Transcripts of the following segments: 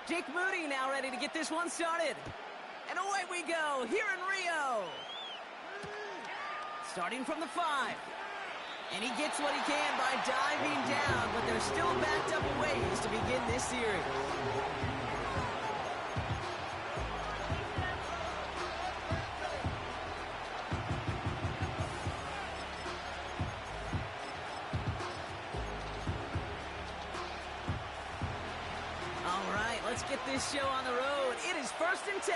Jake Moody now ready to get this one started. And away we go here in Rio. Starting from the 5. And he gets what he can by diving down, but they're still backed up a ways to begin this series. All right, let's get this show on the road. It is 1st and 10.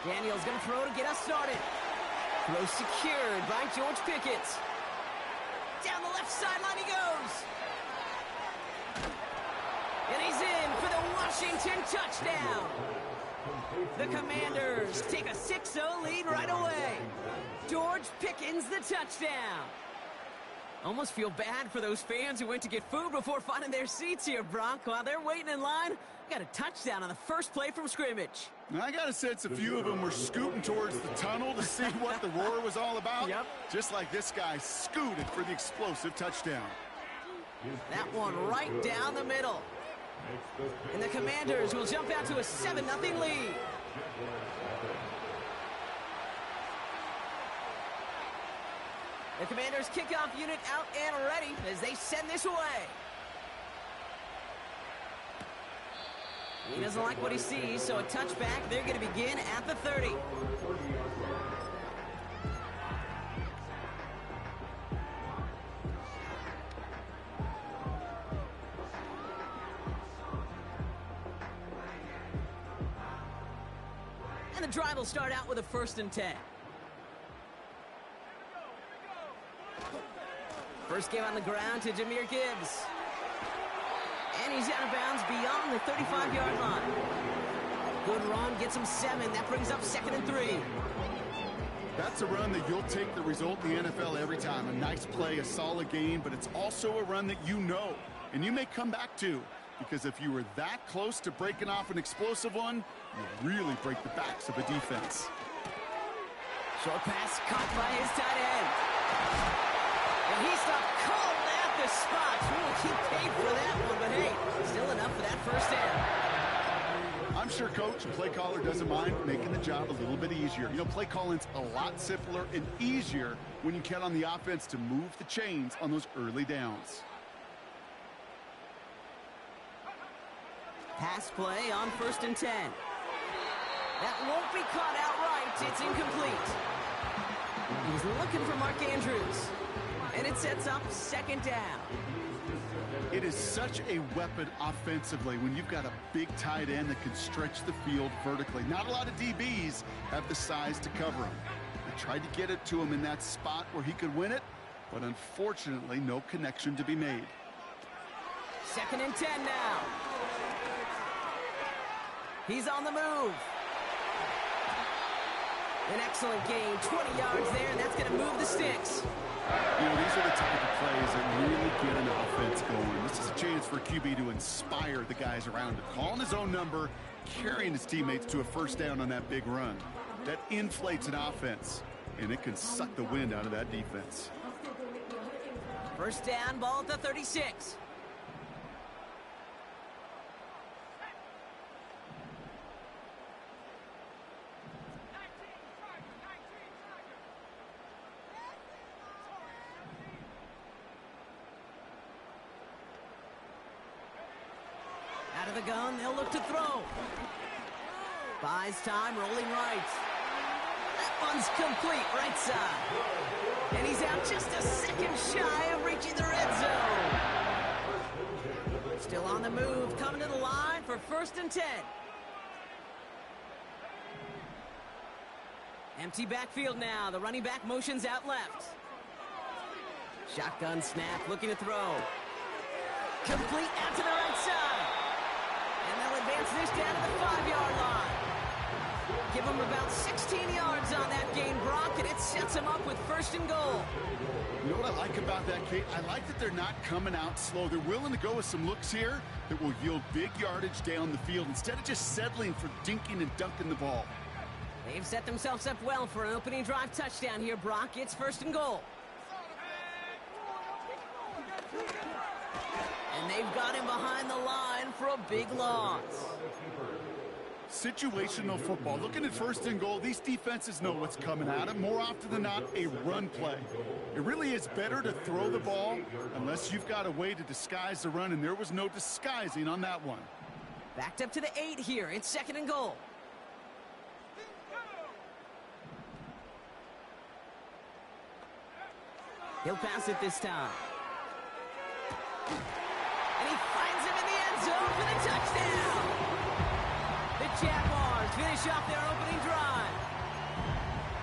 Daniel's going to throw to get us started. Throw secured by George Pickett. Down the left sideline he goes. And he's in for the Washington touchdown. The Commanders take a 6-0 lead right away. George Pickens the touchdown. Almost feel bad for those fans who went to get food before finding their seats here, Brock. While they're waiting in line, got a touchdown on the first play from scrimmage. I got a sense a few of them were scooting towards the tunnel to see what the roar was all about. Yep. Just like this guy scooted for the explosive touchdown. That one right down the middle. And the Commanders will jump out to a 7-0 lead. The Commanders kickoff unit out and ready as they send this away. He doesn't like what he sees, so a touchback. They're going to begin at the 30. And the drive will start out with a 1st and 10. First game on the ground to Jahmyr Gibbs. And he's out of bounds beyond the 35-yard line. Good run, gets him 7. That brings up 2nd and 3. That's a run that you'll take the result in the NFL every time. A nice play, a solid game, but it's also a run that you know, and you may come back to. Because if you were that close to breaking off an explosive one, you really break the backs of a defense. Short pass caught by his tight end. And he stopped cold at the spot. He paid for that one, but hey, still enough for that 1st down. I'm sure coach and play caller doesn't mind making the job a little bit easier. You know, play calling's a lot simpler and easier when you count on the offense to move the chains on those early downs. Pass play on 1st and 10. That won't be caught outright. It's incomplete. He's looking for Mark Andrews. And it sets up 2nd down. It is such a weapon offensively when you've got a big tight end that can stretch the field vertically. Not a lot of DBs have the size to cover him. They tried to get it to him in that spot where he could win it, but unfortunately, no connection to be made. 2nd and 10 now. He's on the move. An excellent gain, 20 yards there, and that's going to move the sticks. You know, these are the type of plays that really get an offense going. This is a chance for QB to inspire the guys around him. Calling his own number, carrying his teammates to a 1st down on that big run. That inflates an offense, and it can suck the wind out of that defense. 1st down, ball at the 36. Out of the gun, they'll look to throw. Buys time, rolling right. That one's complete, right side. And he's out just a second shy of reaching the red zone. Still on the move, coming to the line for 1st and 10. Empty backfield now. The running back motions out left. Shotgun snap, looking to throw. Complete out to the right side. And they'll advance this down to the 5-yard line. Give them about 16 yards on that gain, Brock, and it sets them up with 1st and goal. You know what I like about that, Kate? I like that they're not coming out slow. They're willing to go with some looks here that will yield big yardage down the field instead of just settling for dinking and dunking the ball. They've set themselves up well for an opening drive touchdown here, Brock. It's 1st and goal. And they've got him behind the line for a big loss. Situational football. Looking at 1st and goal, these defenses know what's coming at them. More often than not, a run play. It really is better to throw the ball unless you've got a way to disguise the run, and there was no disguising on that one. Backed up to the 8 here. It's 2nd and goal. He'll pass it this time. And he finds him in the end zone for the touchdown. The Jaguars finish off their opening drive.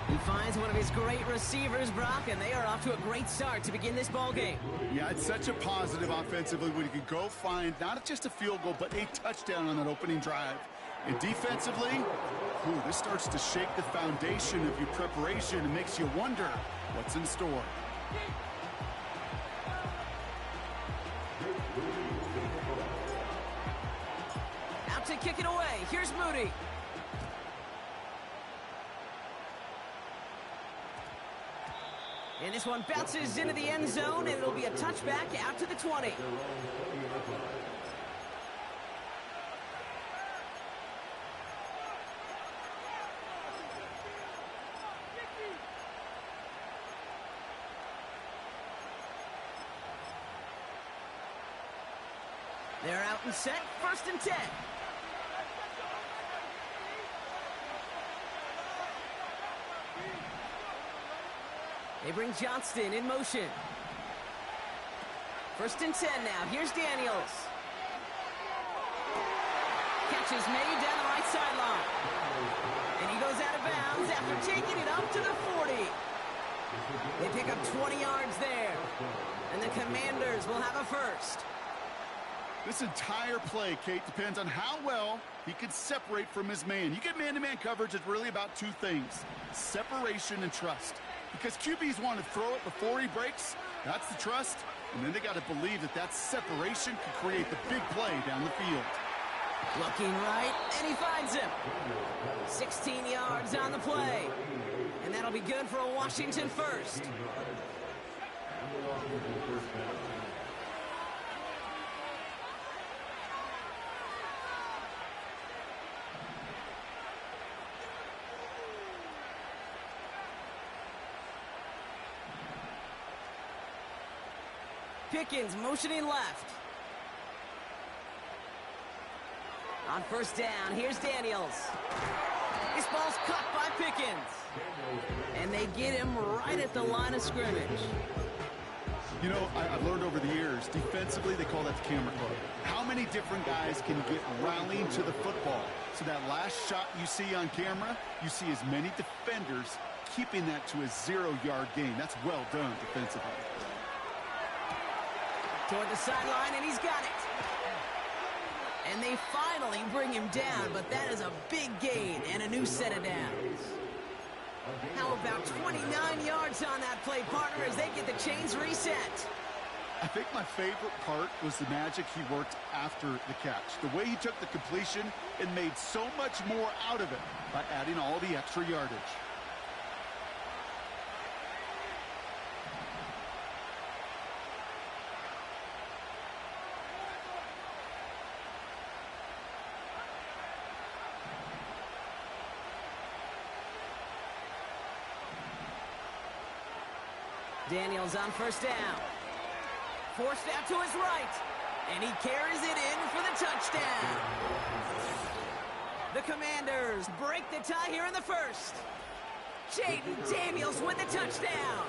He finds one of his great receivers, Brock, and they are off to a great start to begin this ball game. Yeah, it's such a positive offensively when you can go find not just a field goal, but a touchdown on that opening drive. And defensively, this starts to shake the foundation of your preparation and makes you wonder what's in store. Out to kick it away. Here's Moody. And this one bounces into the end zone, and it'll be a touchback out to the 20. They're out and set, 1st and 10. They bring Johnston in motion. 1st and 10 now. Here's Daniels. Catch is made down the right sideline. And he goes out of bounds after taking it up to the 40. They pick up 20 yards there. And the Commanders will have a first. This entire play, Kate, depends on how well he can separate from his man. You get man-to-man coverage, it's really about two things: separation and trust. Because QBs want to throw it before he breaks. That's the trust. And then they got to believe that that separation could create the big play down the field. Looking right, and he finds him. 16 yards on the play. And that'll be good for a Washington first. Pickens motioning left. On 1st down, here's Daniels. This ball's caught by Pickens. And they get him right at the line of scrimmage. You know, I've learned over the years, defensively, they call that the camera club. How many different guys can get rallying to the football? So that last shot you see on camera, you see as many defenders keeping that to a 0-yard gain. That's well done defensively. Toward the sideline, and he's got it. And they finally bring him down, but that is a big gain and a new set of downs. How about 29 yards on that play, partner, as they get the chains reset? I think my favorite part was the magic he worked after the catch. The way he took the completion and made so much more out of it by adding all the extra yardage. Daniels on 1st down. Forced out to his right. And he carries it in for the touchdown. The Commanders break the tie here in the first. Jaden Daniels with the touchdown.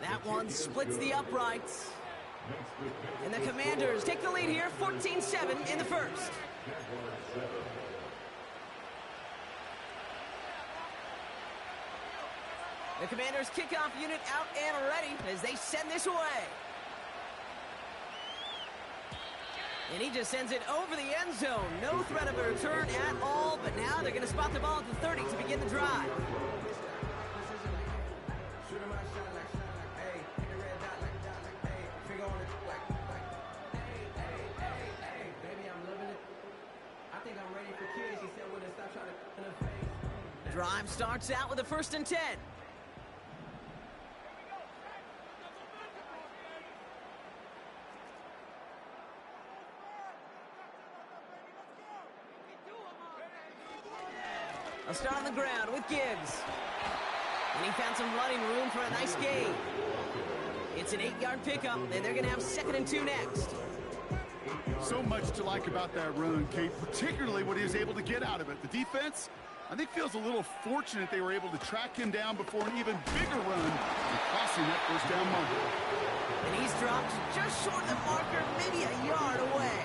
That one splits the uprights. And the Commanders take the lead here, 14-7 in the first. The Commanders' kickoff unit out and ready as they send this away. And he just sends it over the end zone. No threat of a return at all, but now they're going to spot the ball at the 30 to begin the drive. Drive starts out with a 1st and 10. A start on the ground with Gibbs. And he found some running room for a nice gain. It's an 8-yard pickup, and they're going to have 2nd and 2 next. So much to like about that run, Kate, particularly what he was able to get out of it. The defense, I think, feels a little fortunate they were able to track him down before an even bigger run and crossing that 1st down marker. And he's dropped just short of the marker, maybe a yard away.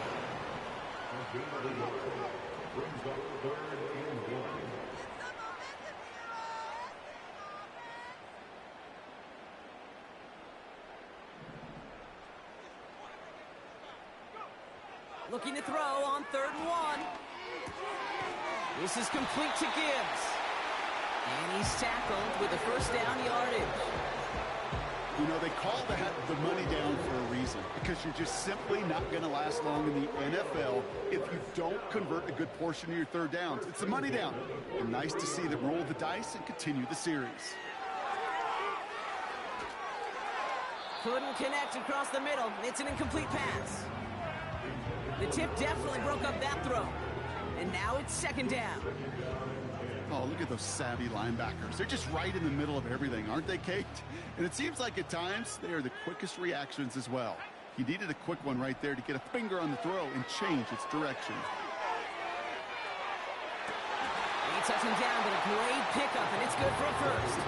Looking to throw on 3rd and 1. This is complete to Gibbs. And he's tackled with the 1st down yardage. You know, they call that the money down for a reason, because you're just simply not going to last long in the NFL if you don't convert a good portion of your 3rd downs. It's the money down. And nice to see them roll the dice and continue the series. Couldn't connect across the middle. It's an incomplete pass. The tip definitely broke up that throw. And now it's 2nd down. Oh, look at those savvy linebackers. They're just right in the middle of everything, aren't they, Kate? And it seems like at times they are the quickest reactions as well. He needed a quick one right there to get a finger on the throw and change its direction. He touched him down, but a great pickup, and it's good for a 1st.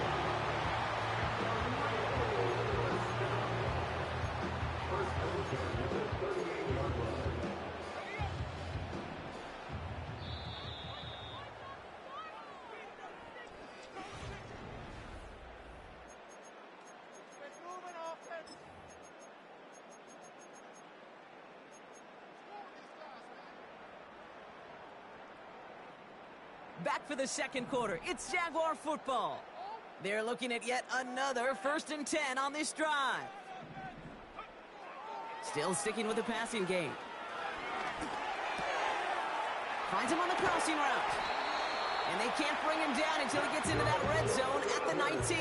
Back for the 2nd quarter. It's Jaguar football. They're looking at yet another 1st and 10 on this drive. Still sticking with the passing game. Finds him on the crossing route. And they can't bring him down until he gets into that red zone at the 19.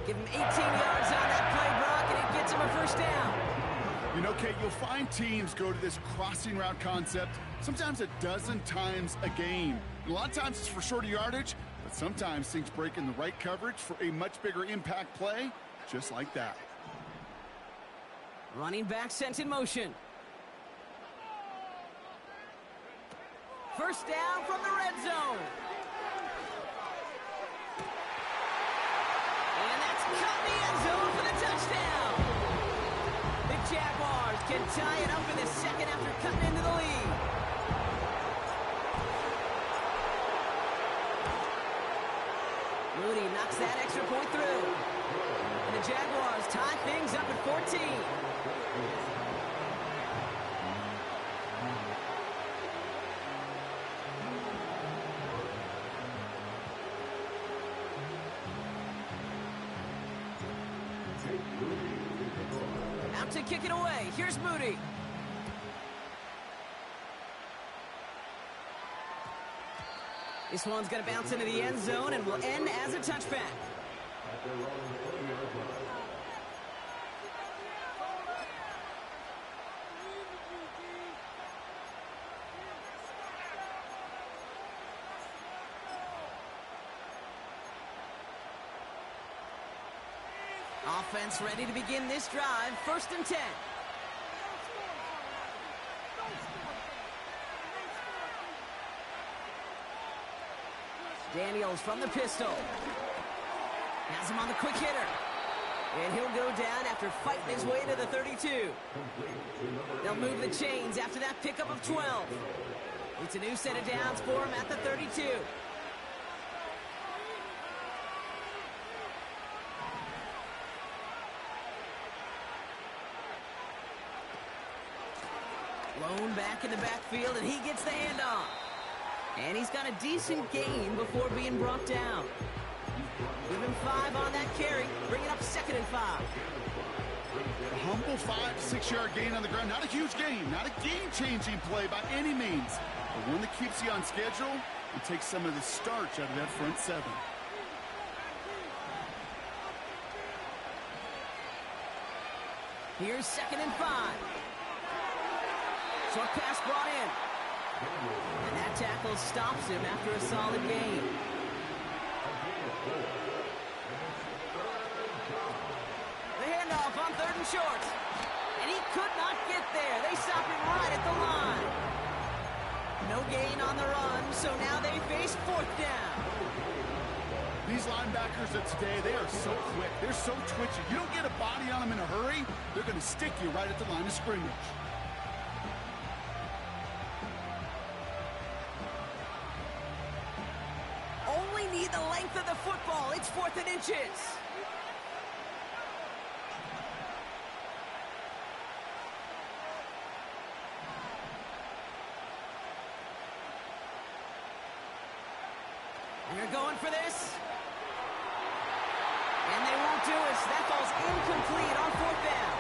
Give him 18 yards on that play, Brock, and it gets him a 1st down. You know, Kate, you'll find teams go to this crossing route concept sometimes a dozen times a game. A lot of times it's for shorter yardage, but sometimes things break in the right coverage for a much bigger impact play, just like that. Running back sent in motion. 1st down from the red zone. And that's caught in the end zone for the touchdown. The Jaguars can tie it up in the 2nd after cutting into the lead. Moody knocks that extra point through. And the Jaguars tie things up at 14. Out to kick it away. Here's Moody. This one's going to bounce into the end zone and will end as a touchback. Offense ready to begin this drive. 1st and 10. Daniels from the pistol. Has him on the quick hitter. And he'll go down after fighting his way to the 32. They'll move the chains after that pickup of 12. It's a new set of downs for him at the 32. Lone back in the backfield, and he gets the handoff. And he's got a decent gain before being brought down. Give him 5 on that carry. Bring it up 2nd and 5. A humble 5 to 6 yard gain on the ground. Not a huge gain, not a game-changing play by any means, but one that keeps you on schedule and take some of the starch out of that front seven. Here's 2nd and 5. Short pass brought in. And that tackle stops him after a solid gain. The handoff on 3rd and short. And he could not get there. They stop him right at the line. No gain on the run, so now they face 4th down. These linebackers of today, they are so quick. They're so twitchy. You don't get a body on them in a hurry, they're going to stick you right at the line of scrimmage. Only need the length of the football. It's 4th and inches. And they're going for this. And they won't do it. That ball's incomplete on 4th down.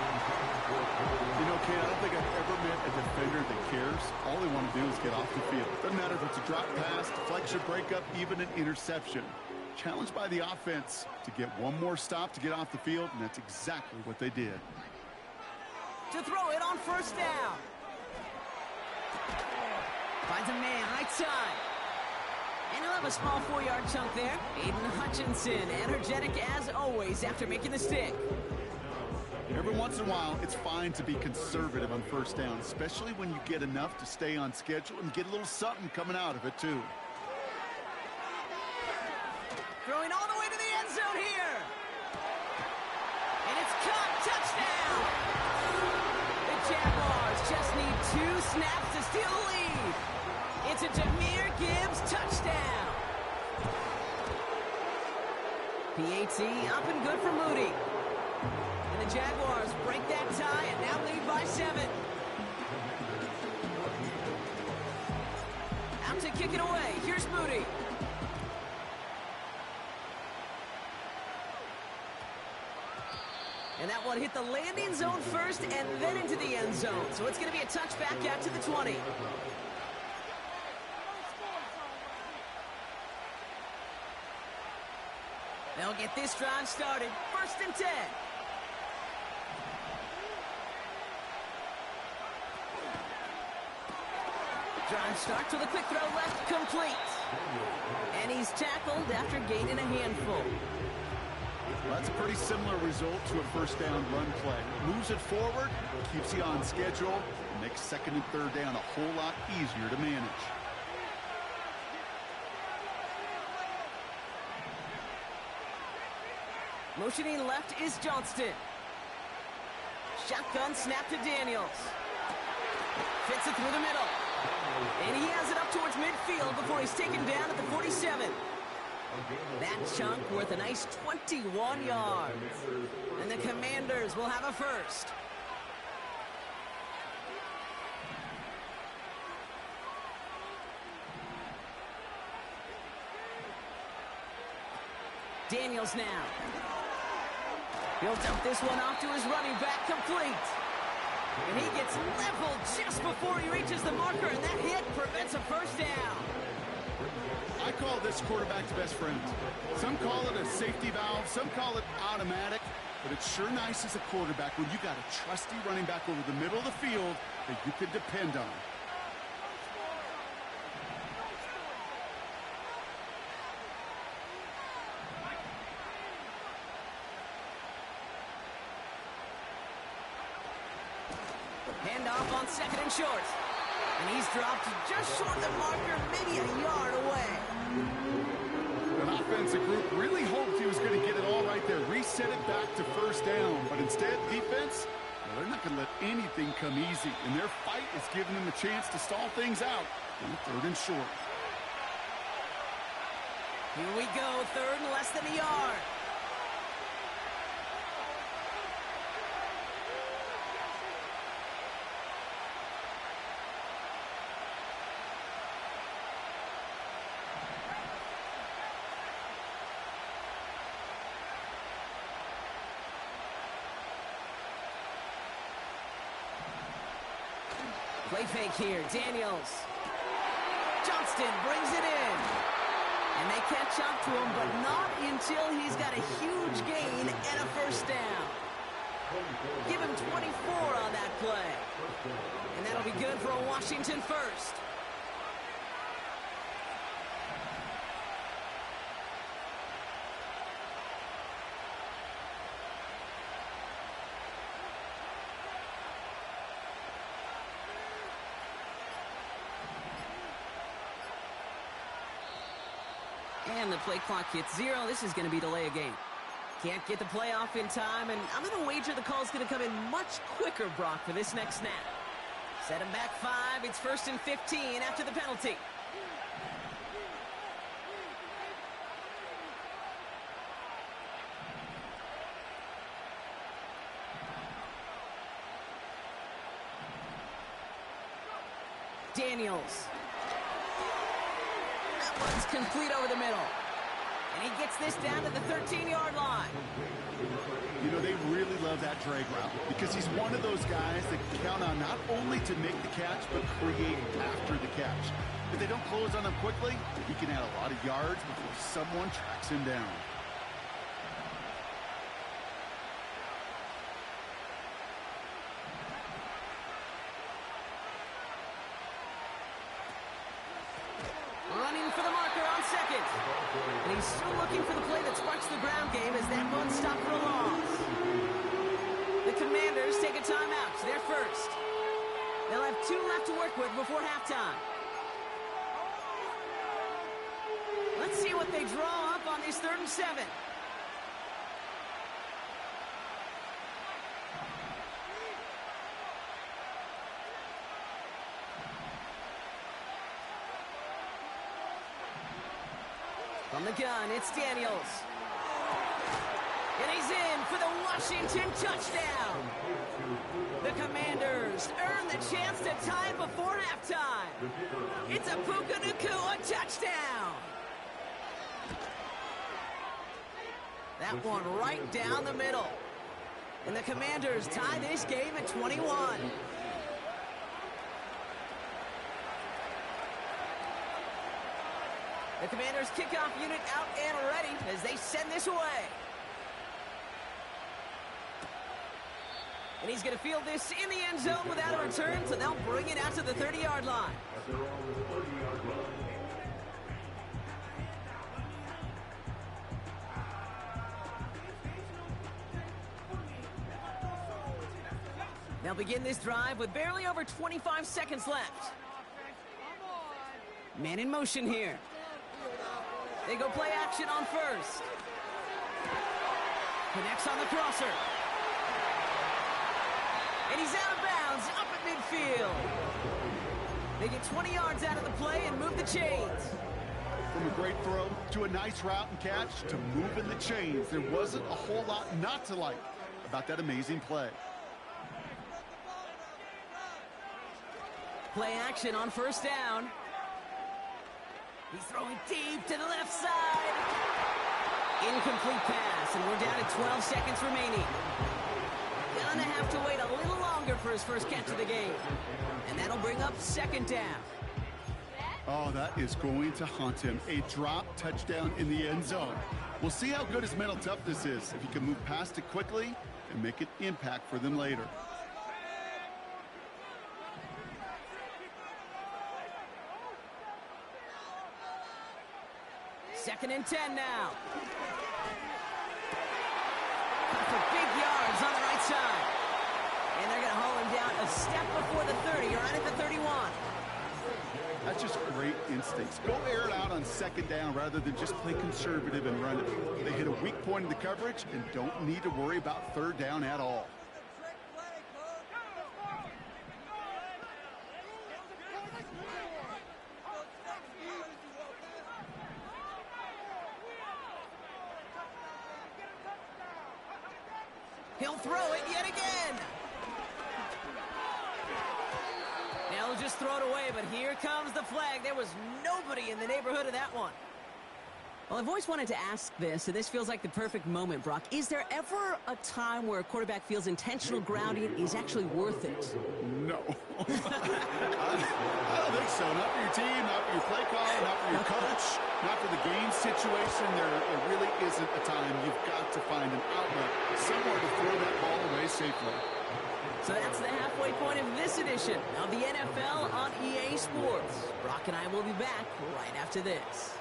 You know, Ken, I don't think I've ever met a defender that cares. All they want to do is get off the field. Doesn't matter if it's a drop pass, deflection, breakup, even an interception. Challenged by the offense to get one more stop to get off the field, and that's exactly what they did. To throw it on 1st down. Finds a man right side. And he'll have a small 4-yard chunk there. Aiden Hutchinson, energetic as always after making the stick. Every once in a while, it's fine to be conservative on 1st down, especially when you get enough to stay on schedule and get a little something coming out of it, too. Throwing all the way to the end zone here. And it's caught. Touchdown! The Jaguars just need 2 snaps to steal the lead. It's a Jahmyr Gibbs touchdown. PAT up and good for Moody. And the Jaguars break that tie and now lead by 7. Out to kick it away. Here's Moody. And that one hit the landing zone first and then into the end zone. So it's going to be a touchback out to the 20. They'll get this drive started. 1st and 10. Drive starts with a quick throw left, complete. And he's tackled after gaining a handful. Well, that's a pretty similar result to a 1st down run play. Moves it forward, keeps you on schedule, and makes 2nd and 3rd down a whole lot easier to manage. Motioning left is Johnston. Shotgun snap to Daniels. Fits it through the middle. And he has it up towards midfield before he's taken down at the 47. That chunk worth a nice 21 yards. And the Commanders will have a first. Daniels now. He'll dump this one off to his running back, complete. And he gets leveled just before he reaches the marker, and that hit prevents a 1st down. I call this quarterback's best friend. Some call it a safety valve, some call it automatic, but it's sure nice as a quarterback when you got a trusty running back over the middle of the field that you can depend on. Handoff on 2nd and short. And he's dropped just short of the marker, maybe a yard away. An offensive group really hoped he was going to get it all right there, reset it back to 1st down. But instead, defense, well, they're not going to let anything come easy. And their fight is giving them a chance to stall things out on 3rd and short. Here we go, 3rd and less than a yard. Play fake here, Daniels. Johnston brings it in. And they catch up to him, but not until he's got a huge gain and a first down. Give him 24 on that play. And that'll be good for a Washington first. And the play clock hits 0. This is going to be delay a game. Can't get the play off in time, and I'm going to wager the call's going to come in much quicker, Brock, for this next snap. Set him back 5. It's 1st and 15 after the penalty. Daniels. That one's complete over the middle. And he gets this down to the 13-yard line. You know, they really love that drag route because he's one of those guys that count on not only to make the catch, but create after the catch. If they don't close on him quickly, he can add a lot of yards before someone tracks him down. Running for the marker on second. And he's still looking for the play that sparks the ground game as that run stopped for a loss. The Commanders take a timeout. They're first. They'll have 2 left to work with before halftime. Let's see what they draw up on this 3rd and 7. From the gun, it's Daniels. And he's in for the Washington touchdown. The Commanders earn the chance to tie it before halftime. It's a Puka Nacua touchdown. That one right down the middle. And the Commanders tie this game at 21. The Commanders' kickoff unit out and ready as they send this away. And he's going to field this in the end zone without a return, so they'll bring it out to the 30-yard line. They'll begin this drive with barely over 25 seconds left. Man in motion here. They go play action on first. Connects on the crosser. And he's out of bounds up at midfield. They get 20 yards out of the play and move the chains. From a great throw to a nice route and catch to moving the chains, there wasn't a whole lot not to like about that amazing play. Play action on first down. He's throwing deep to the left side. Incomplete pass, and we're down to 12 seconds remaining. Gonna have to wait a little longer for his first catch of the game. And that'll bring up 2nd down. Oh, that is going to haunt him. A drop touchdown in the end zone. We'll see how good his mental toughness is, if he can move past it quickly and make an impact for them later. Second and 10 now. For big yards on the right side. And they're going to haul him down a step before the 30, or right at the 31. That's just great instincts. Go air it out on 2nd down rather than just play conservative and run it. They hit a weak point in the coverage and don't need to worry about 3rd down at all. He'll throw it yet again. They'll just throw it away, but here comes the flag. There was nobody in the neighborhood of that one. Well, I've always wanted to ask this, and this feels like the perfect moment, Brock. Is there ever a time where a quarterback feels intentional grounding is actually worth it? No. I don't think so. Not for your team, not for your situation, there really isn't a time. You've got to find an outlet somewhere to throw that ball away safely. So that's the halfway point of this edition of the NFL on EA Sports. Brock and I will be back right after this.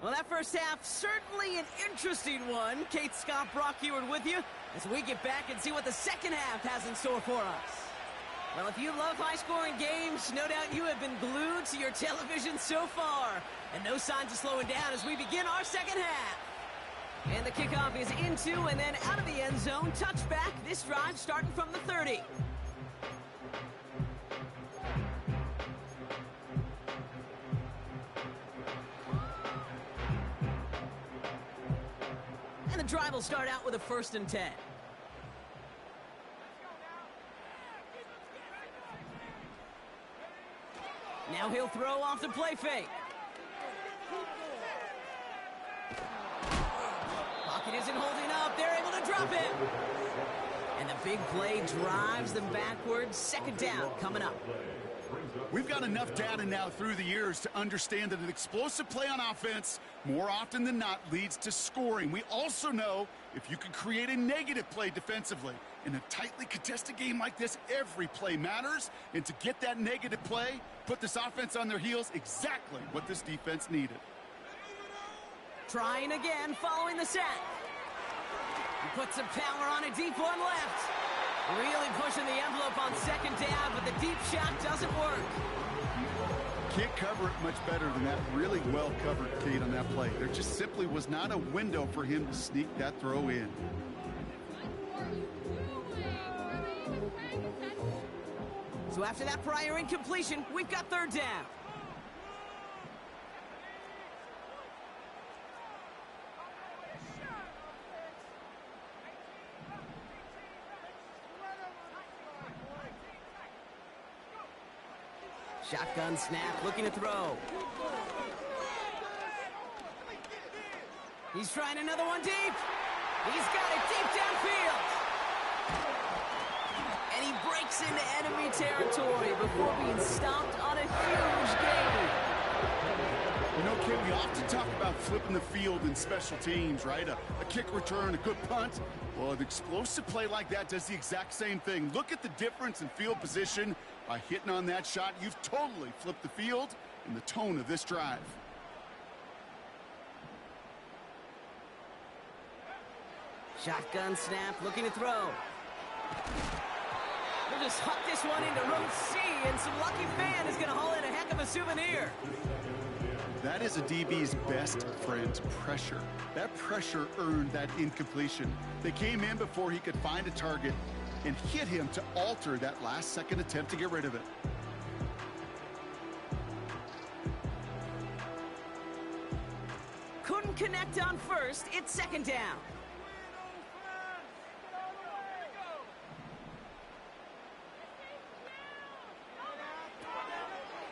Well, that first half, certainly an interesting one. Kate, Scott, Brock Heward with you as we get back and see what the second half has in store for us. Well, if you love high-scoring games, no doubt you have been glued to your television so far. And no signs of slowing down as we begin our second half. And the kickoff is into and then out of the end zone. Touchback, this drive starting from the 30. And the drive will start out with a 1st and 10. Now he'll throw off the play fake. Pocket isn't holding up. They're able to drop it. And the big play drives them backwards. 2nd down coming up. We've got enough data now through the years to understand that an explosive play on offense, more often than not, leads to scoring. We also know if you can create a negative play defensively. In a tightly contested game like this, every play matters. And to get that negative play, put this offense on their heels, exactly what this defense needed. Trying again following the sack. He puts some power on a deep one left. Really pushing the envelope on 2nd down, but the deep shot doesn't work. Can't cover it much better than that. Really well covered, Kate, on that play. There just simply was not a window for him to sneak that throw in. So after that prior incompletion, we've got 3rd down. Shotgun snap, looking to throw. He's trying another one deep. He's got it deep downfield. And he breaks into enemy territory before being stopped on a huge gain. You know, Kate, we often talk about flipping the field in special teams, right? A kick return, a good punt. Well, an explosive play like that does the exact same thing. Look at the difference in field position. By hitting on that shot, you've totally flipped the field and the tone of this drive. Shotgun snap, looking to throw. We'll just huck this one into row C, and some lucky fan is going to haul in a heck of a souvenir. That is a DB's best friend, pressure. That pressure earned that incompletion. They came in before he could find a target and hit him to alter that last-second attempt to get rid of it. Couldn't connect on 1st. It's 2nd down.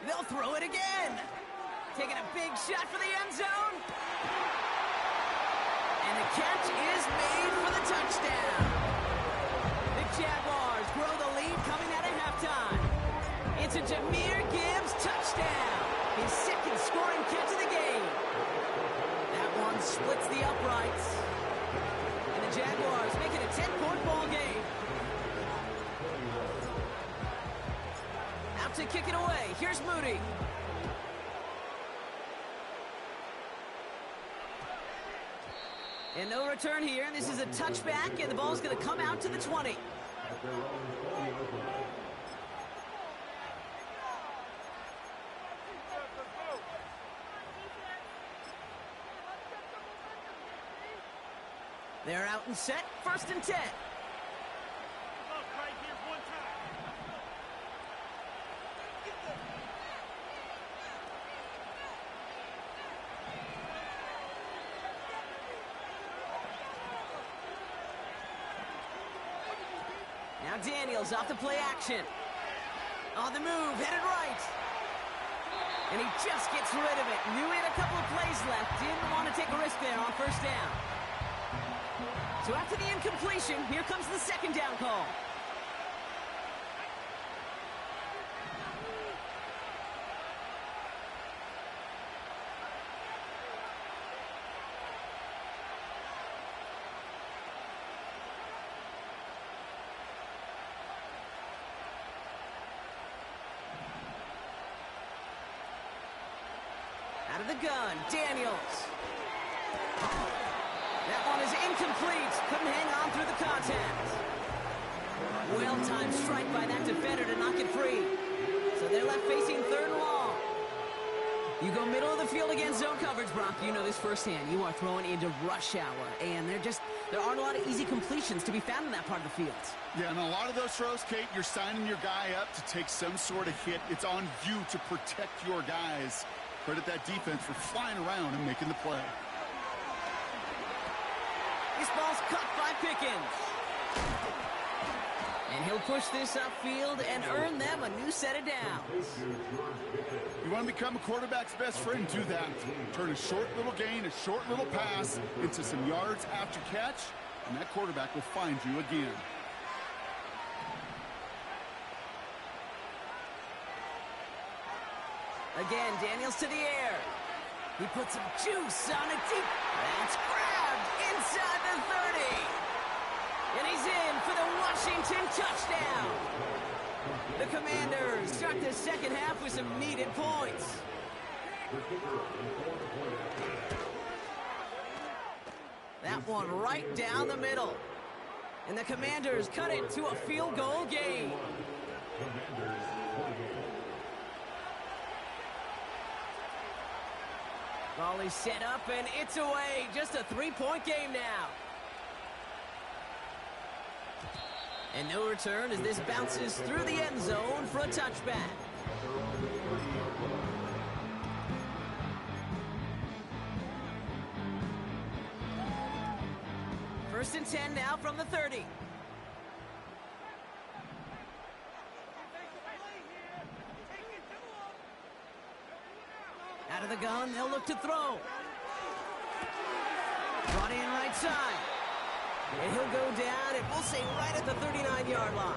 They'll throw it again. Taking a big shot for the end zone. And the catch is made for the touchdown. The Jaguars grow the lead coming out of halftime. It's a Jahmyr Gibbs touchdown. His 2nd scoring catch of the game. That one splits the uprights. And the Jaguars make it a 10-point ball game. Out to kick it away. Here's Moody. And no return here. This is a touchback, and the ball's going to come out to the 20. They're out and set. 1st and 10. Now Daniels off the play action. On the move, headed right. And he just gets rid of it. Knew he had a couple of plays left. Didn't want to take a risk there on first down. So after the incompletion, here comes the second down call. Out of the gun, Daniels. That one is incomplete. Couldn't hang on through the contact. Well-timed strike by that defender to knock it free. So they're left facing third and long. You go middle of the field against zone coverage, Brock. You know this firsthand. You are throwing into rush hour. And there aren't a lot of easy completions to be found in that part of the field. Yeah, and a lot of those throws, Kate, you're signing your guy up to take some sort of hit. It's on you to protect your guys. Credit that defense for flying around and making the play. This ball's caught by Pickens. And he'll push this upfield and earn them a new set of downs. You want to become a quarterback's best friend, do that. Turn a short little gain, a short little pass into some yards after catch, and that quarterback will find you again. Again, Daniels to the air. He puts some juice on it deep. That's grabbed inside the 30. And he's in for the Washington touchdown. The Commanders start the second half with some needed points. That one right down the middle. And the Commanders cut it to a field goal game. Ball is set up, and it's away. Just a three-point game now. And no return as this bounces through the end zone for a touchback. First and 10 now from the 30. Out of the gun, they'll look to throw. Brought in right side. And he'll go down, and we'll say right at the 39-yard line.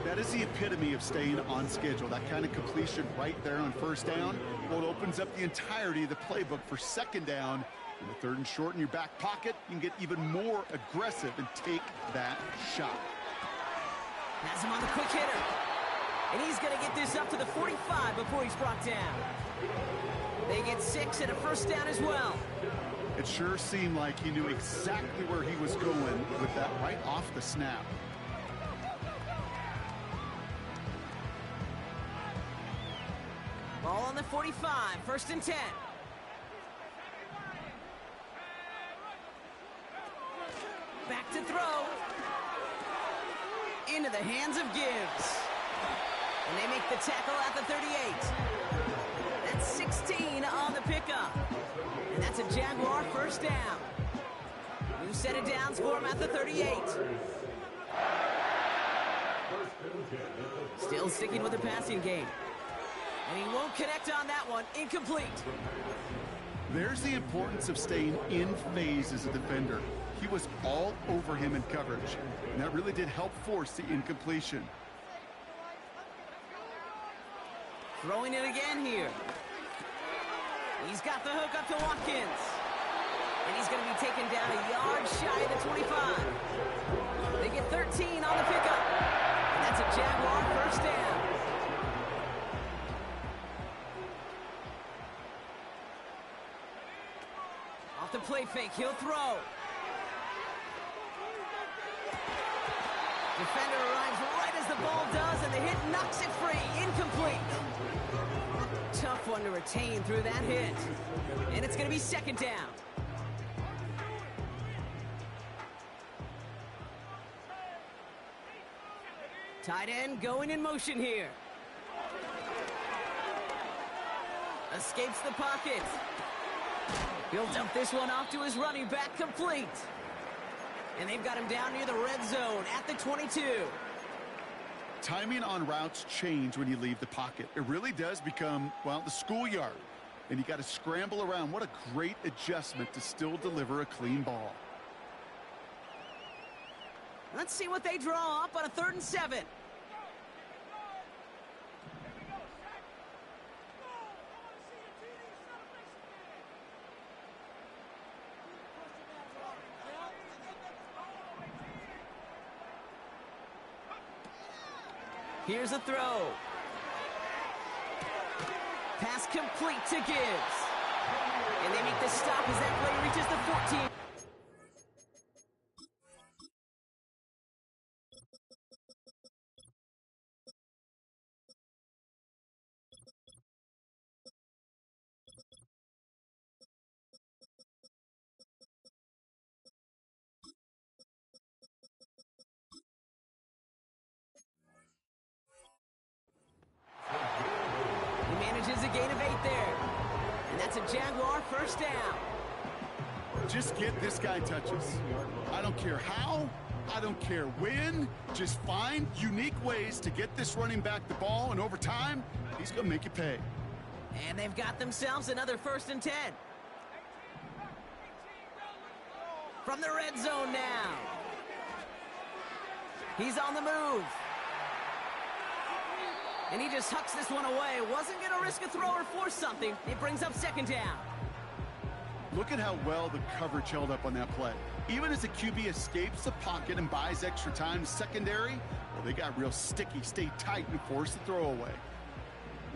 That is the epitome of staying on schedule. That kind of completion right there on first down. Well, it opens up the entirety of the playbook for second down. In the third and short in your back pocket, you can get even more aggressive and take that shot. Has him on the quick hitter. And he's going to get this up to the 45 before he's brought down. They get 6 and a first down as well. It sure seemed like he knew exactly where he was going with that right off the snap. Ball on the 45, first and 10. Back to throw. Into the hands of Gibbs. And they make the tackle at the 38. That's 16 on the pickup. And that's a Jaguar first down. New set of downs for him at the 38. Still sticking with the passing game. And he won't connect on that one. Incomplete. There's the importance of staying in phase as a defender. He was all over him in coverage, and that really did help force the incompletion. Throwing it again here. He's got the hook up to Watkins. And he's going to be taken down a yard shy of the 25. They get 13 on the pickup. And that's a Jaguar first down. Off the play fake, he'll throw. Defender arrives right as the ball does, and the hit knocks it free. Incomplete. Tough one to retain through that hit. And it's going to be second down. Tight end going in motion here. Escapes the pocket. He'll dump this one off to his running back, complete. And they've got him down near the red zone at the 22. Timing on routes change when you leave the pocket. It really does become, well, the schoolyard. And you got to scramble around. What a great adjustment to still deliver a clean ball. Let's see what they draw up on a 3rd and 7. Here's a throw. Pass complete to Gibbs. And they make the stop as that play reaches the 14. He manages a gain of 8 there. And that's a Jaguar first down. Just get this guy touches. I don't care how, I don't care when. Just find unique ways to get this running back the ball, and over time, he's going to make you pay. And they've got themselves another 1st and 10. From the red zone now. He's on the move. And he just hucks this one away. Wasn't going to risk a throw or force something. It brings up 2nd down. Look at how well the coverage held up on that play. Even as the QB escapes the pocket and buys extra time to secondary, well, they got real sticky, stay tight, and force the throw away.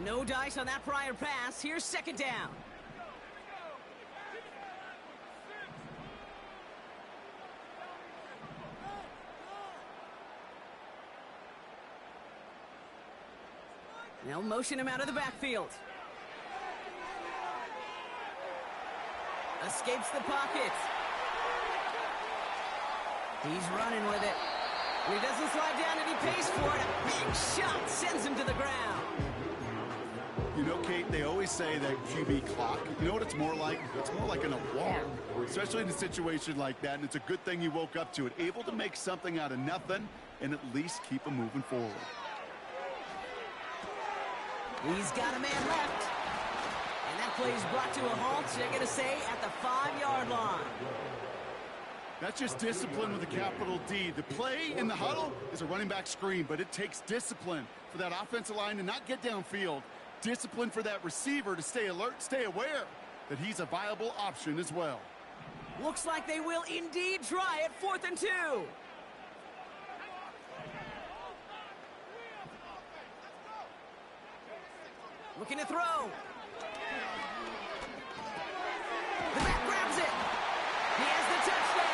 No dice on that prior pass. Here's 2nd down. They'll motion him out of the backfield. Escapes the pocket. He's running with it. He doesn't slide down and he pays for it. A big shot sends him to the ground. You know, Kate, they always say that QB clock, you know what it's more like? It's more like an alarm, especially in a situation like that, and it's a good thing you woke up to it. Able to make something out of nothing and at least keep them moving forward. He's got a man left. And that play is brought to a halt, they're going to say, at the 5-yard line. That's just discipline with a capital D. The play in the huddle is a running back screen, but it takes discipline for that offensive line to not get downfield. Discipline for that receiver to stay alert, stay aware that he's a viable option as well. Looks like they will indeed try it. 4th and 2. Looking to throw. The back grabs it. He has the touchdown.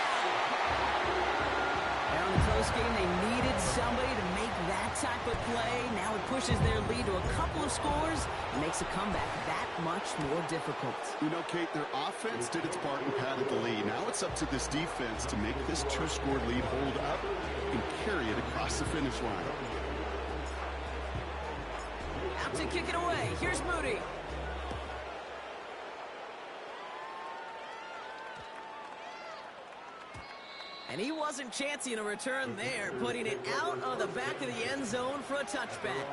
Now in the close game, they needed somebody to make that type of play. Now it pushes their lead to a couple of scores and makes a comeback that much more difficult. You know, Kate, their offense did its part and padded the lead. Now it's up to this defense to make this 2-score lead hold up and carry it across the finish line. Out to kick it away. Here's Moody. And he wasn't chancing a return there, putting it out of the back of the end zone for a touchback.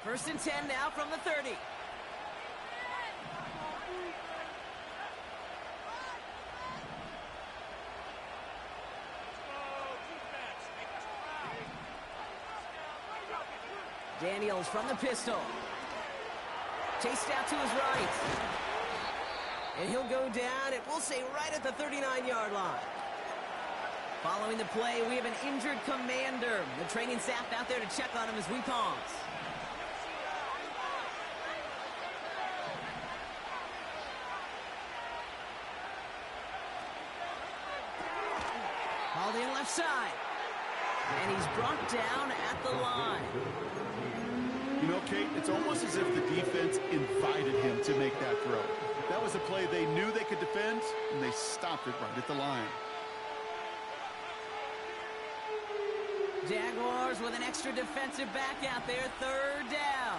First and 10 now from the 30. Daniels from the pistol. Chased out to his right. And he'll go down, and we'll say right at the 39-yard line. Following the play, we have an injured commander. The training staff out there to check on him as we pause. Hauled in left side. And he's brought down at the line. You know, Kate, it's almost as if the defense invited him to make that throw. That was a play they knew they could defend, and they stopped it right at the line. Jaguars with an extra defensive back out there, 3rd down.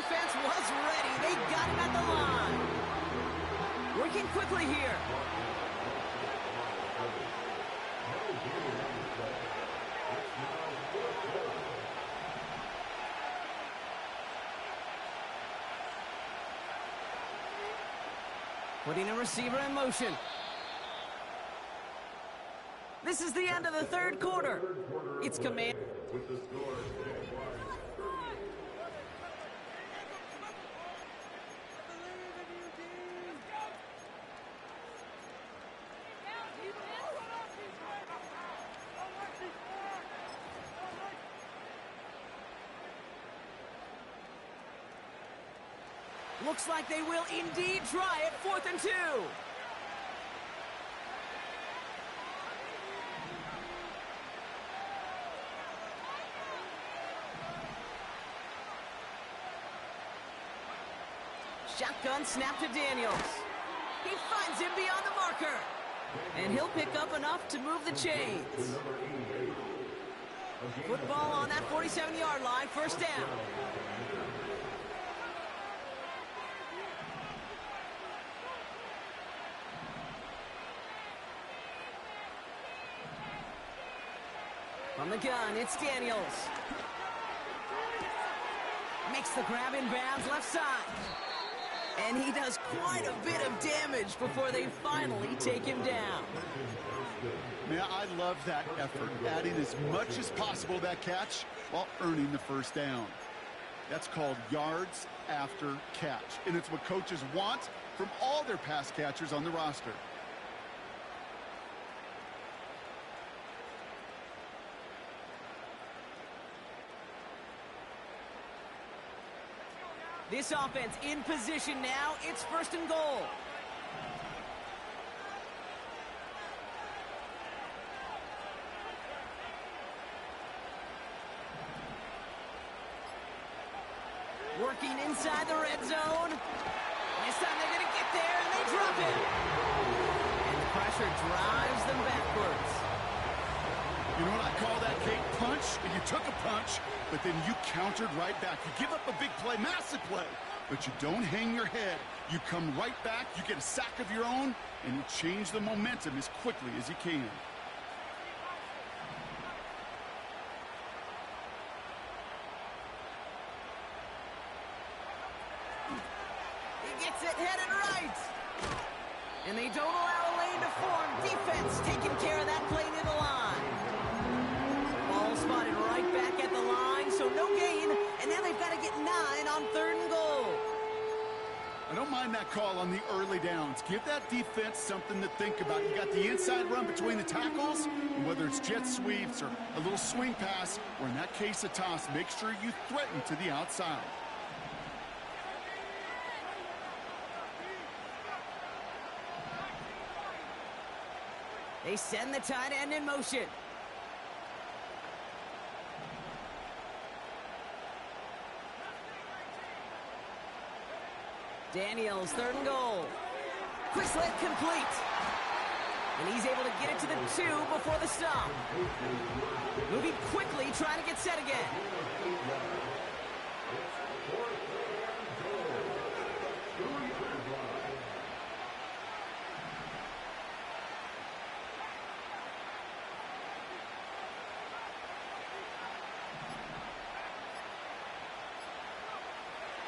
defense was ready. They got him at the line. Working quickly here. Putting a receiver in motion. This is the end of the third quarter. It's command. With the score, Looks like they will indeed try it. 4th and 2. Shotgun snap to Daniels. He finds him beyond the marker. And he'll pick up enough to move the chains. Football on that 47-yard line. First down. From the gun, it's Daniels. Makes the grab in bounds left side. And he does quite a bit of damage before they finally take him down. Man, I love that effort, adding as much as possible to that catch while earning the first down. That's called yards after catch, and it's what coaches want from all their pass catchers on the roster. This offense in position now. It's 1st and goal. Working inside the red zone. This time they're going to get there, and they drop him. And the pressure drives them backwards. You know what I call that, Kate? Punch, and you took a punch, but then you countered right back. You give up a big play, massive play, but you don't hang your head. You come right back, you get a sack of your own, and you change the momentum as quickly as you can. He gets it headed right. And they don't allow a lane to form. Defense taking care of that play near the line. Ball spotted right back at the line, so no gain. And now they've got to get 9 on 3rd and goal. I don't mind that call on the early downs. Give that defense something to think about. You got the inside run between the tackles, and whether it's jet sweeps or a little swing pass, or in that case a toss, make sure you threaten to the outside. They send the tight end in motion. Daniels, 3rd and goal. Quick slant complete. And he's able to get it to the 2 before the stop. Moving quickly, trying to get set again.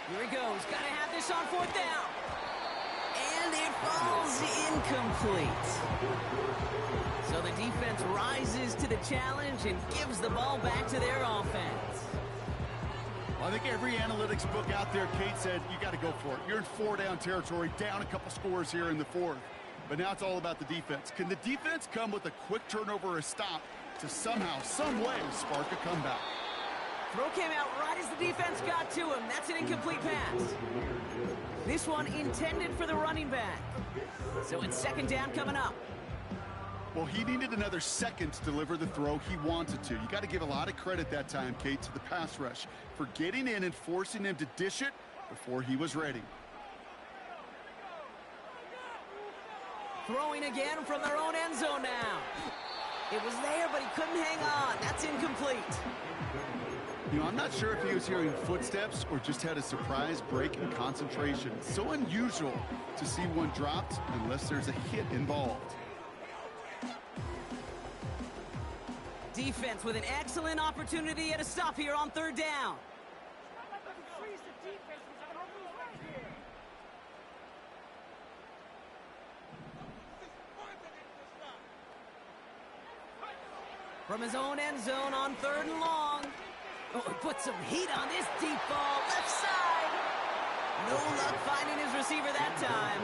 Here he goes. Got to have this on 4th down. And it falls incomplete. So the defense rises to the challenge and gives the ball back to their offense. Well, I think every analytics book out there, Kate, said you got to go for it. You're in 4-down territory, down a couple scores here in the 4th. But now it's all about the defense. Can the defense come with a quick turnover or a stop to somehow, some way, spark a comeback? Throw came out right as the defense got to him. That's an incomplete pass. This one intended for the running back. So it's 2nd down coming up. Well, he needed another second to deliver the throw he wanted to. You got to give a lot of credit that time, Kate, to the pass rush for getting in and forcing him to dish it before he was ready. Throwing again from their own end zone now. It was there, but he couldn't hang on. That's incomplete. You know, I'm not sure if he was hearing footsteps or just had a surprise break in concentration. It's so unusual to see one dropped unless there's a hit involved. Defense with an excellent opportunity at a stop here on third down. From his own end zone on third and long. Oh, put some heat on this deep ball, left side. No luck finding his receiver that time.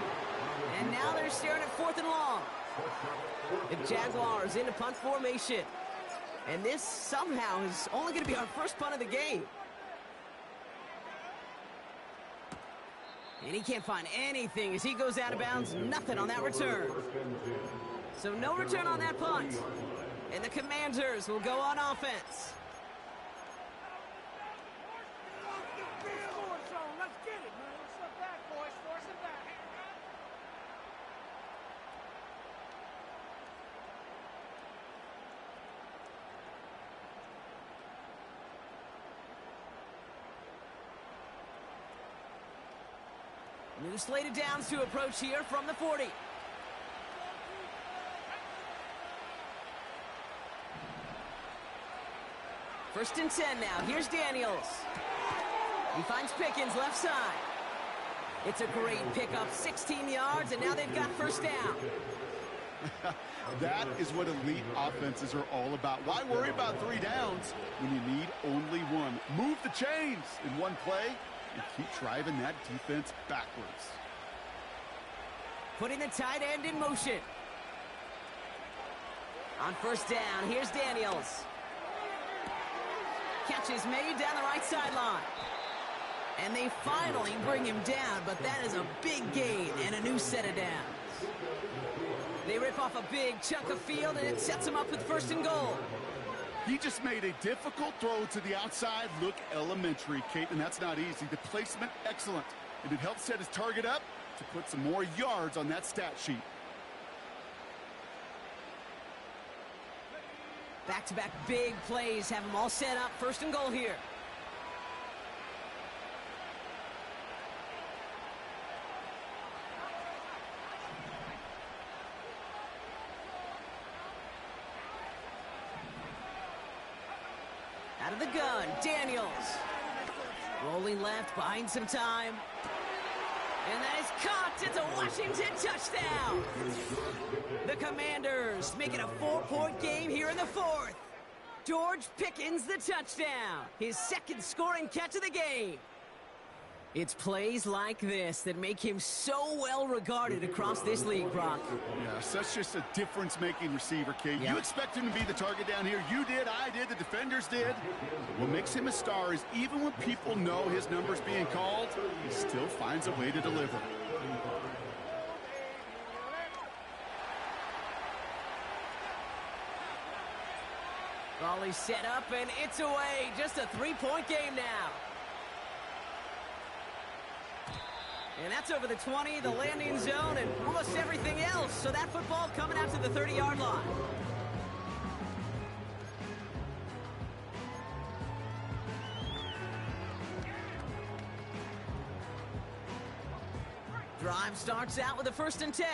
And now they're staring at fourth and long. The Jaguars into punt formation. And this somehow is only going to be our first punt of the game. And he can't find anything as he goes out of bounds. Nothing on that return. So no return on that punt. And the Commanders will go on offense. New slated downs to approach here from the 40. First and 10 now. Here's Daniels. He finds Pickens left side. It's a great pickup, 16 yards, and now they've got first down. That is what elite offenses are all about. Why worry about 3 downs when you need only one? Move the chains in one play and keep driving that defense backwards. Putting the tight end in motion. On first down, here's Daniels. Catch is made down the right sideline. And they finally bring him down, but that is a big gain and a new set of downs. They rip off a big chunk of field, and it sets them up with first and goal. He just made a difficult throw to the outside look elementary, Kate, and that's not easy. The placement, excellent. And it helps set his target up to put some more yards on that stat sheet. Back-to-back big plays have them all set up. First and goal here. Out of the gun, Daniels. Rolling left, buying some time. And that is caught. It's a Washington touchdown. The Commanders make it a 4-point game here in the fourth. George Pickens the touchdown. His second scoring catch of the game. It's plays like this that make him so well regarded across this league, Brock. Yeah, such just a difference-making receiver, Kate. Yeah. You expect him to be the target down here. You did, I did, the defenders did. What makes him a star is even when people know his number's being called, he still finds a way to deliver. Ball is set up, and it's away. Just a 3-point game now. And that's over the 20, the landing zone, and almost everything else. So that football coming out to the 30-yard line. Drive starts out with a first and 10.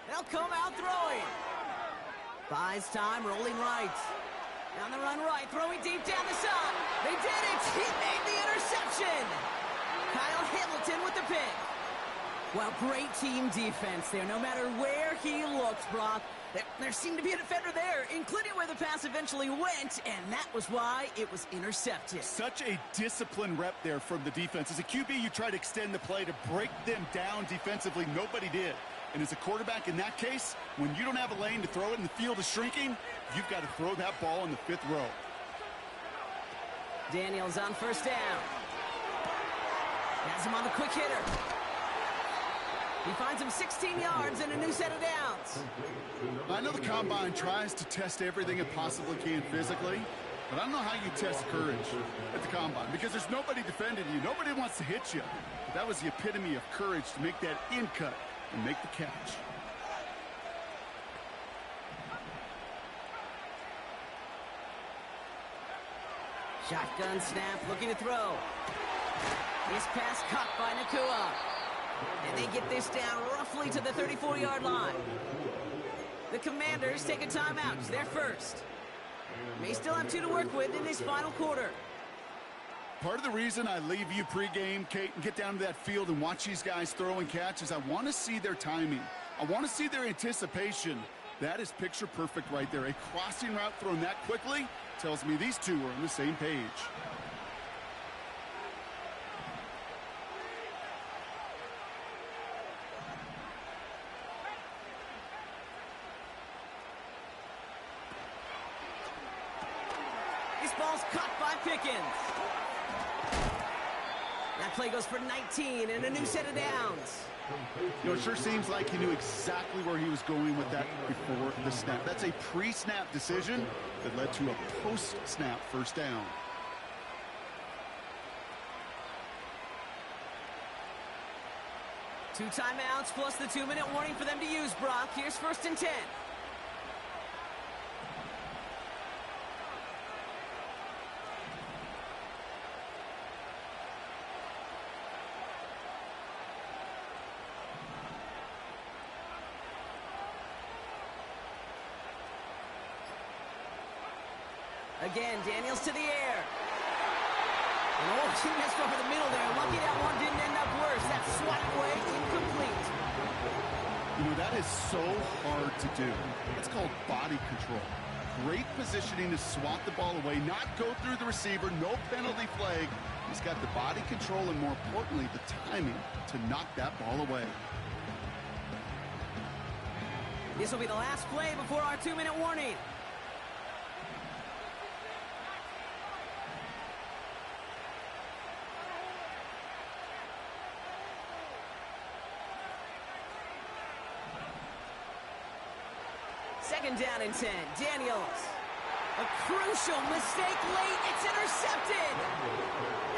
They'll come out throwing. Buys time, rolling right. On the run right, throwing deep down the side. They did it! He made the interception! Kyle Hamilton with the pick. Well, great team defense there. No matter where he looks, Brock, there seemed to be a defender there, including where the pass eventually went, and that was why it was intercepted. Such a disciplined rep there from the defense. As a QB, you try to extend the play to break them down defensively. Nobody did. And as a quarterback in that case, when you don't have a lane to throw it and the field is shrinking, you've got to throw that ball in the 5th row. Daniels on first down. Has him on the quick hitter. He finds him 16 yards and a new set of downs. I know the Combine tries to test everything it possibly can physically, but I don't know how you test courage at the Combine because there's nobody defending you. Nobody wants to hit you. But that was the epitome of courage to make that in cut and make the catch. Shotgun snap, looking to throw. This pass caught by Nakua. And they get this down roughly to the 34-yard line. The Commanders take a timeout. It's their first. May still have 2 to work with in this final quarter. Part of the reason I leave you pregame, Kate, and get down to that field and watch these guys throw and catch is I want to see their timing. I want to see their anticipation. That is picture perfect right there. A crossing route thrown that quickly tells me these two are on the same page. This ball's caught by Pickens. That play goes for 19 and a new set of downs. You know, it sure seems like he knew exactly where he was going with that before the snap. That's a pre-snap decision that led to a post-snap first down. Two timeouts plus the 2-minute warning for them to use, Brock. Here's 1st and 10. Again, Daniels to the air. And he missed over the middle there. Lucky that one didn't end up worse. That swat away incomplete. You know, that is so hard to do. It's called body control. Great positioning to swat the ball away, not go through the receiver, no penalty flag. He's got the body control and, more importantly, the timing to knock that ball away. This will be the last play before our 2-minute warning. Second down and 10. Daniels. A crucial mistake late. It's intercepted.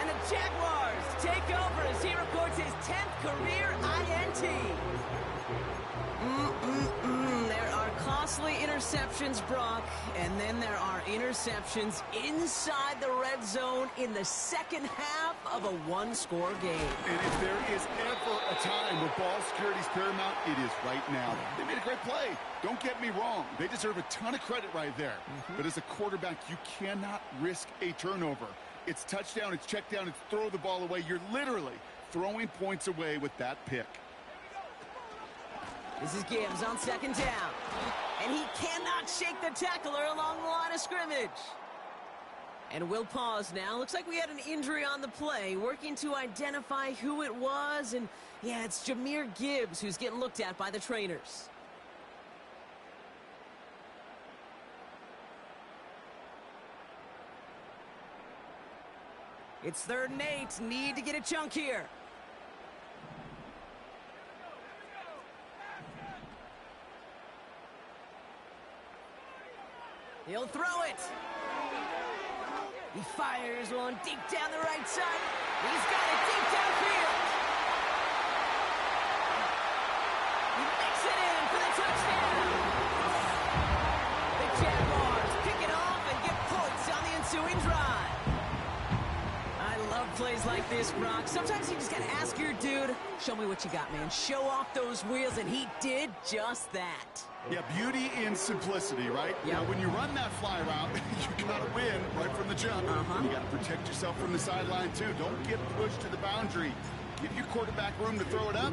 And the Jaguars take over as he records his 10th career INT. There are costly interceptions, Brock, and then there are interceptions inside the red zone in the second half of a one-score game. And if there is ever a time where ball security is paramount, it is right now. They made a great play. Don't get me wrong. They deserve a ton of credit right there. But as a quarterback, you cannot risk a turnover. It's touchdown, it's check down, it's throw the ball away. You're literally throwing points away with that pick. This is Gibbs on second down. And he cannot shake the tackler along the line of scrimmage. And we'll pause now. Looks like we had an injury on the play. Working to identify who it was. And, yeah, it's Jahmyr Gibbs who's getting looked at by the trainers. It's 3rd and 8. Need to get a chunk here. He'll throw it. He fires one deep down the right side. He's got it deep downfield. He makes it in for the touchdown. The Jaguars pick it off and get points on the ensuing drive. I love plays like this, Brock. Sometimes you just got to ask your dude, show me what you got, man. Show off those wheels, and he did just that. Yeah, beauty in simplicity, right? Yep. Now, when you run that fly route, you got to win right from the jump. You got to protect yourself from the sideline, too. Don't get pushed to the boundary. Give your quarterback room to throw it up.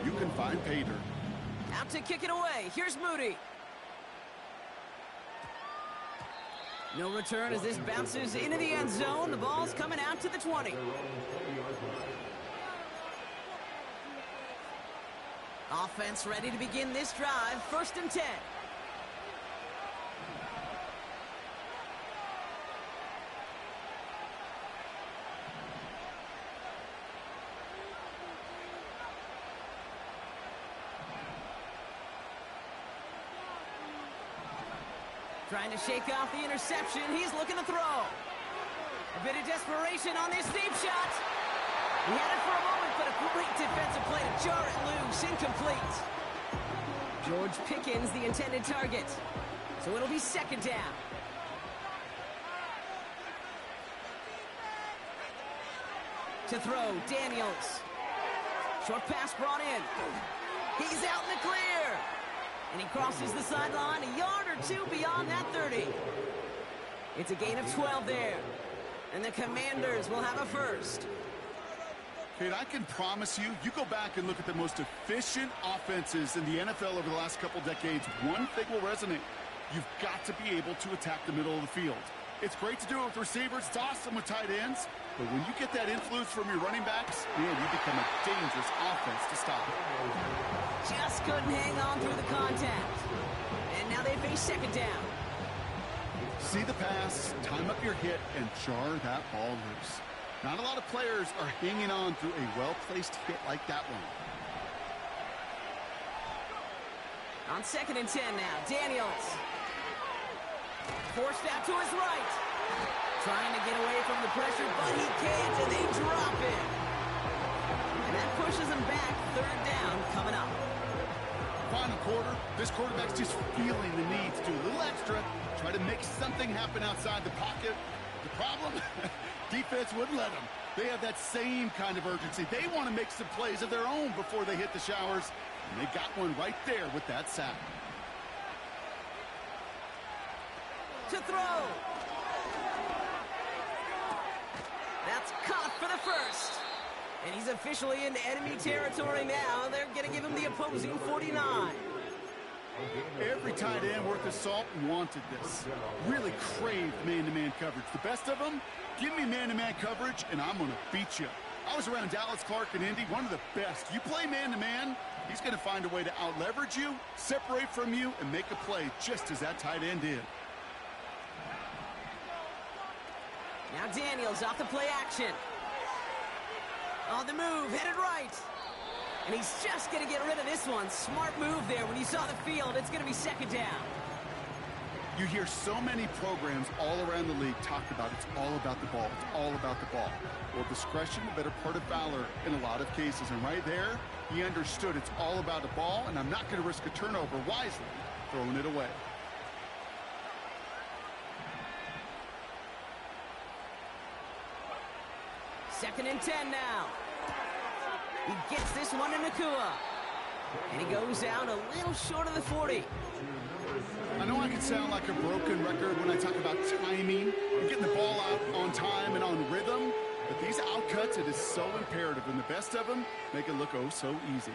You can find pay dirt. Out to kick it away. Here's Moody. No return as this bounces into the end zone. The ball's coming out to the 20. Offense ready to begin this drive. 1st and 10. Trying to shake off the interception. He's looking to throw. A bit of desperation on this deep shot. He had it for a moment, but a great defensive play to jar it loose. Incomplete. George Pickens, the intended target. So it'll be 2nd down. To throw, Daniels. Short pass brought in. He's out in the clear. And he crosses the sideline a yard or two beyond that 30. It's a gain of 12 there. And the Commanders will have a first. Kate, I can promise you, you go back and look at the most efficient offenses in the NFL over the last couple decades, one thing will resonate. You've got to be able to attack the middle of the field. It's great to do it with receivers. It's awesome with tight ends. But when you get that influence from your running backs, man, you become a dangerous offense to stop. Just couldn't hang on through the contact. And now they face second down. See the pass, time up your hit, and jar that ball loose. Not a lot of players are hanging on through a well-placed hit like that one. On 2nd and 10 now, Daniels. Forced out to his right. Trying to get away from the pressure, but he can't, and they drop it. And that pushes him back. 3rd down coming up. Final quarter, this quarterback's just feeling the need to do a little extra, try to make something happen outside the pocket. The problem, defense wouldn't let them. They have that same kind of urgency. They want to make some plays of their own before they hit the showers, and they got one right there with that sack. To throw. That's caught for the first. And he's officially into enemy territory now. They're going to give him the opposing 49. Every tight end worth his salt wanted this. Really craved man-to-man coverage. The best of them, give me man-to-man coverage, and I'm going to beat you. I was around Dallas Clark and Indy, one of the best. You play man-to-man, he's going to find a way to out-leverage you, separate from you, and make a play just as that tight end did. Now Daniels off the play action. On the move, headed right. And he's just going to get rid of this one. Smart move there. When you saw the field, it's going to be 2nd down. You hear so many programs all around the league talk about it's all about the ball. It's all about the ball. Well, discretion, the better part of valor in a lot of cases. And right there, he understood it's all about the ball, and I'm not going to risk a turnover wisely, throwing it away. Second and 10 now. He gets this one to Nakua. And he goes down a little short of the 40. I know I can sound like a broken record when I talk about timing and getting the ball out on time and on rhythm, but these outcuts, it is so imperative, and the best of them make it look oh so easy.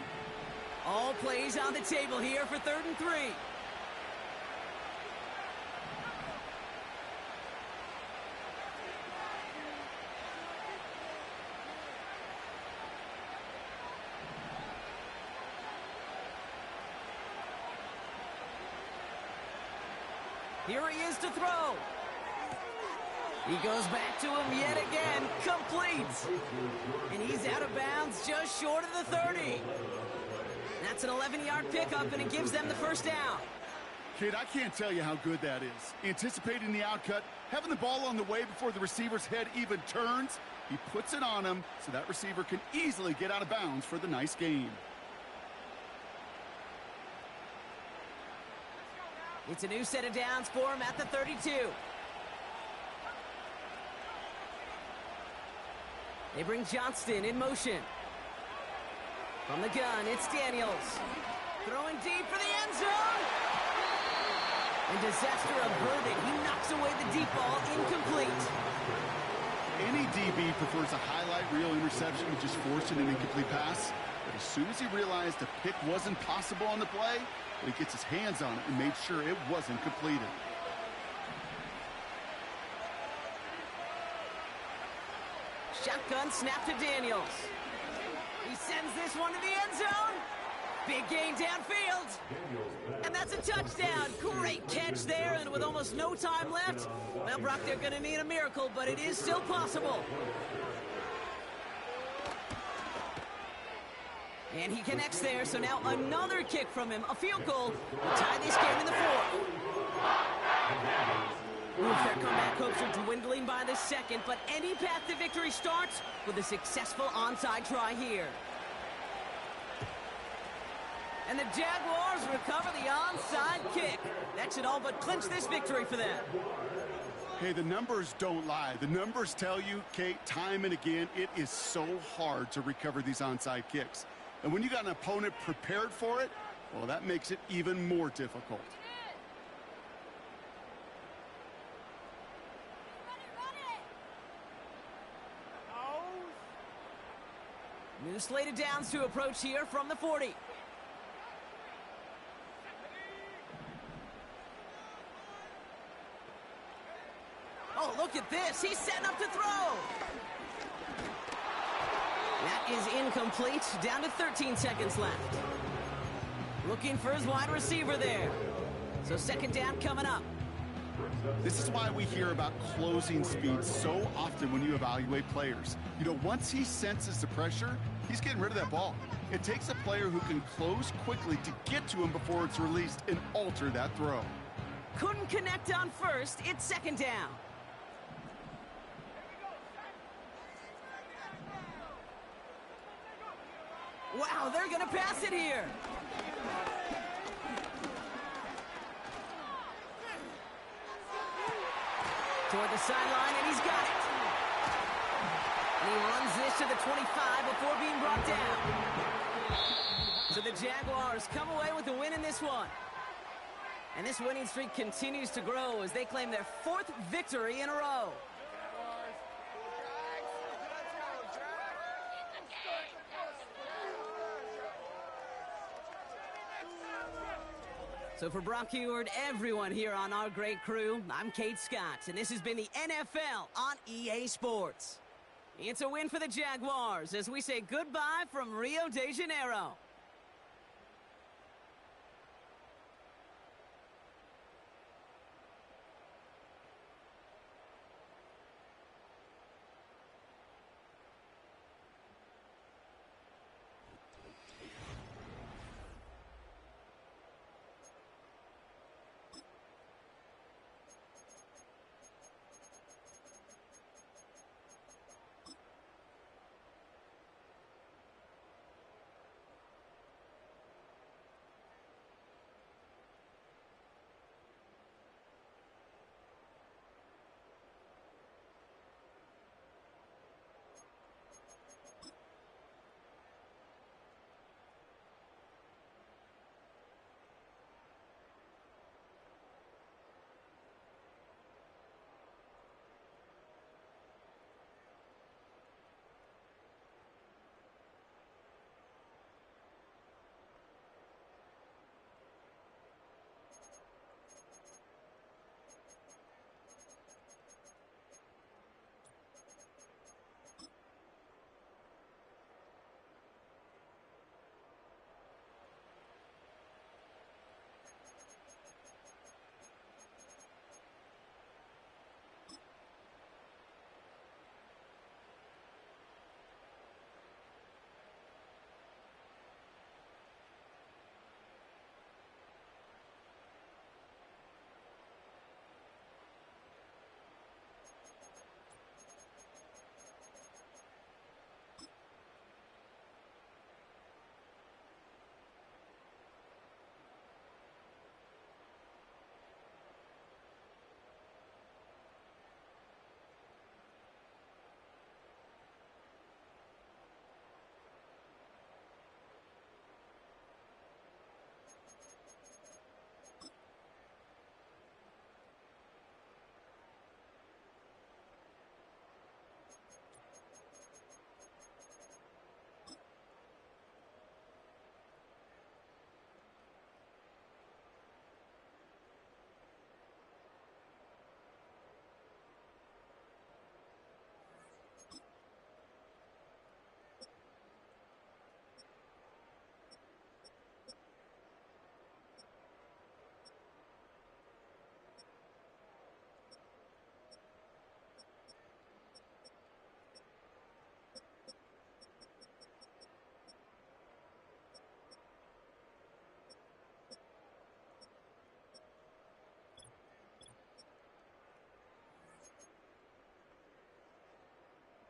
All plays on the table here for 3rd and 3. Here he is to throw. He goes back to him yet again. Complete. And he's out of bounds just short of the 30. That's an 11-yard pickup, and it gives them the first down. Kid, I can't tell you how good that is. Anticipating the outcut, having the ball on the way before the receiver's head even turns. He puts it on him so that receiver can easily get out of bounds for the nice gain. It's a new set of downs for him at the 32. They bring Johnston in motion. From the gun, it's Daniels. Throwing deep for the end zone. And disaster averted. He knocks away the deep ball, incomplete. Any DB prefers a highlight reel interception to just forcing an incomplete pass. But as soon as he realized a pick wasn't possible on the play, he gets his hands on it and made sure it wasn't completed. Shotgun snap to Daniels. He sends this one to the end zone. Big gain downfield. And that's a touchdown. Great catch there, and with almost no time left, well, Brock, they're going to need a miracle, but it is still possible. And he connects there, so now another kick from him. A field goal will tie this game in the 4th. Their comeback hopes are dwindling by the 2nd, but any path to victory starts with a successful onside try here. And the Jaguars recover the onside kick. That should all but clinch this victory for them. Hey, the numbers don't lie. The numbers tell you, Kate, time and again, it is so hard to recover these onside kicks. And when you got an opponent prepared for it, well, that makes it even more difficult. New slated downs to approach here from the 40. Oh, look at this. He's setting up to throw. That is incomplete. Down to 13 seconds left. Looking for his wide receiver there. So second down coming up. This is why we hear about closing speed so often when you evaluate players. You know, once he senses the pressure, he's getting rid of that ball. It takes a player who can close quickly to get to him before it's released and alter that throw. Couldn't connect on first. It's second down. Wow, they're going to pass it here. Toward the sideline, and he's got it. And he runs this to the 25 before being brought down. So the Jaguars come away with a win in this one. And this winning streak continues to grow as they claim their 4th victory in a row. So for Brock Heward, everyone here on our great crew, I'm Kate Scott, and this has been the NFL on EA Sports. It's a win for the Jaguars as we say goodbye from Rio de Janeiro.